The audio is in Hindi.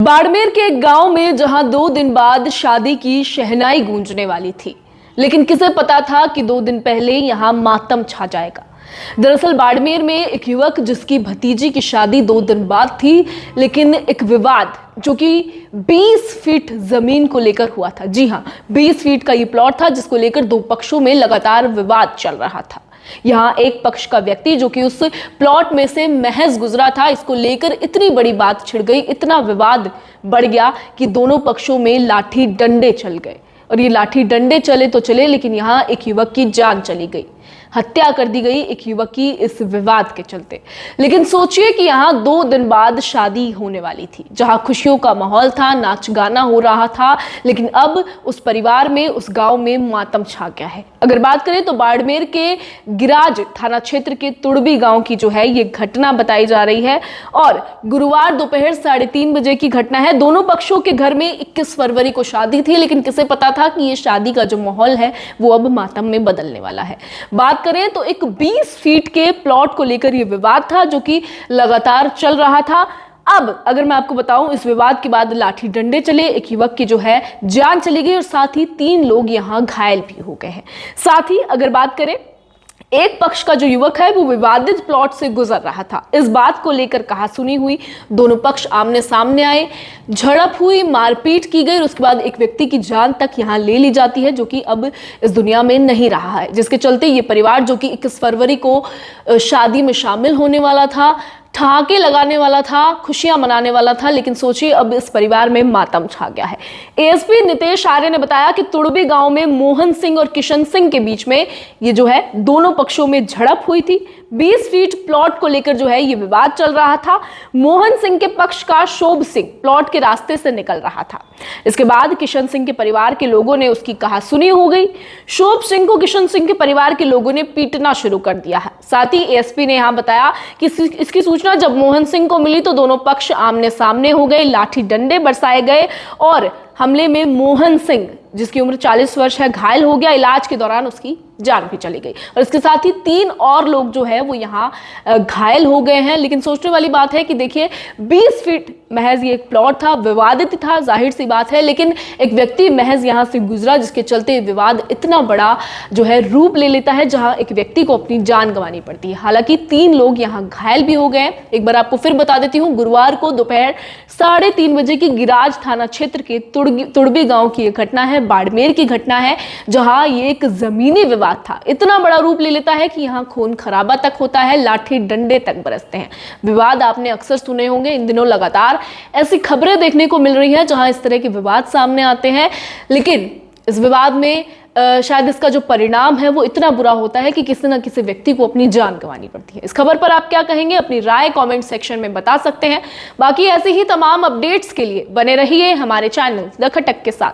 बाड़मेर के एक गांव में जहां 2 दिन बाद शादी की शहनाई गूंजने वाली थी, लेकिन किसे पता था कि 2 दिन पहले यहां मातम छा जाएगा। दरअसल बाड़मेर में एक युवक जिसकी भतीजी की शादी 2 दिन बाद थी, लेकिन एक विवाद जो कि 20 फीट जमीन को लेकर हुआ था। जी हां, 20 फीट का ये प्लॉट था जिसको लेकर 2 पक्षों में लगातार विवाद चल रहा था। यहाँ एक पक्ष का व्यक्ति जो कि उस प्लॉट में से महज गुजरा था, इसको लेकर इतनी बड़ी बात छिड़ गई, इतना विवाद बढ़ गया कि दोनों पक्षों में लाठी डंडे चल गए। और ये लाठी डंडे चले तो चले, लेकिन यहाँ एक युवक की जान चली गई, हत्या कर दी गई एक युवक की इस विवाद के चलते। लेकिन सोचिए कि यहाँ 2 दिन बाद शादी होने वाली थी, जहाँ खुशियों का माहौल था, नाच गाना हो रहा था, लेकिन अब उस परिवार में, उस गांव में मातम छा गया है। अगर बात करें तो बाड़मेर के गिराज थाना क्षेत्र के तुड़बी गांव की जो है ये घटना बताई जा रही है और गुरुवार दोपहर 3:30 बजे की घटना है। दोनों पक्षों के घर में 21 फरवरी को शादी थी, लेकिन किसे पता था कि ये शादी का जो माहौल है वो अब मातम में बदलने वाला है। बात करें तो एक 20 फीट के प्लॉट को लेकर यह विवाद था जो कि लगातार चल रहा था। अब अगर मैं आपको बताऊं, इस विवाद के बाद लाठी डंडे चले, एक युवक की जो है जान चली गई और साथ ही 3 लोग यहां घायल भी हो गए हैं। साथ ही अगर बात करें, एक पक्ष का जो युवक है वो विवादित प्लॉट से गुजर रहा था। इस बात को लेकर कहासुनी हुई, दोनों पक्ष आमने सामने आए, झड़प हुई, मारपीट की गई और उसके बाद एक व्यक्ति की जान तक यहां ले ली जाती है जो कि अब इस दुनिया में नहीं रहा है, जिसके चलते ये परिवार जो कि 21 फरवरी को शादी में शामिल होने वाला था, ठहाके लगाने वाला था, खुशियां मनाने वाला था, लेकिन सोचिए अब इस परिवार में मातम छा गया है। एएसपी नितेश आर्य ने बताया कि तुड़बी गांव में मोहन सिंह और किशन सिंह के बीच में ये जो है दोनों पक्षों में झड़प हुई थी। 20 फीट प्लॉट को लेकर जो है ये विवाद चल रहा था। मोहन सिंह के पक्ष का शोभ सिंह प्लॉट के रास्ते से निकल रहा था। इसके बाद किशन सिंह के परिवार के लोगों ने उसकी कहासुनी हो गई। शोभ सिंह को किशन सिंह के परिवार के लोगों ने पीटना शुरू कर दिया है। साथ ही एएसपी ने यहां बताया कि इसकी सूचना जब मोहन सिंह को मिली तो दोनों पक्ष आमने सामने हो गए, लाठी डंडे बरसाए गए और हमले में मोहन सिंह, जिसकी उम्र 40 वर्ष है, घायल हो गया। इलाज के दौरान उसकी जान भी चली गई और इसके साथ ही 3 और लोग जो है वो यहाँ घायल हो गए हैं। लेकिन सोचने वाली बात है कि देखिए 20 फीट महज ये एक प्लॉट था, विवादित था, जाहिर सी बात है, लेकिन एक व्यक्ति महज यहाँ से गुजरा जिसके चलते विवाद इतना बड़ा जो है रूप ले लेता है, जहाँ एक व्यक्ति को अपनी जान गंवानी पड़ती है। हालांकि 3 लोग यहाँ घायल भी हो गए। एक बार आपको फिर बता देती हूँ, गुरुवार को दोपहर 3:30 बजे की गिराज थाना क्षेत्र के तुड़बी गांव की ये घटना है, बाड़मेर की घटना है, जहां ये एक जमीनी विवाद था, इतना बड़ा रूप ले लेता है कि यहां खून खराबा तक होता है, लाठी डंडे तक बरसते हैं। विवाद आपने अक्सर सुने होंगे, इन दिनों लगातार ऐसी खबरें देखने को मिल रही हैं जहां इस तरह के विवाद सामने आते हैं, लेकिन इस विवाद में शायद इसका जो परिणाम है वो इतना बुरा होता है कि किसी न किसी व्यक्ति को अपनी जान गंवानी पड़ती है। इस खबर पर आप क्या कहेंगे, अपनी राय कमेंट सेक्शन में बता सकते हैं। बाकी ऐसे ही तमाम अपडेट्स के लिए बने रहिए हमारे चैनल द खटक के साथ।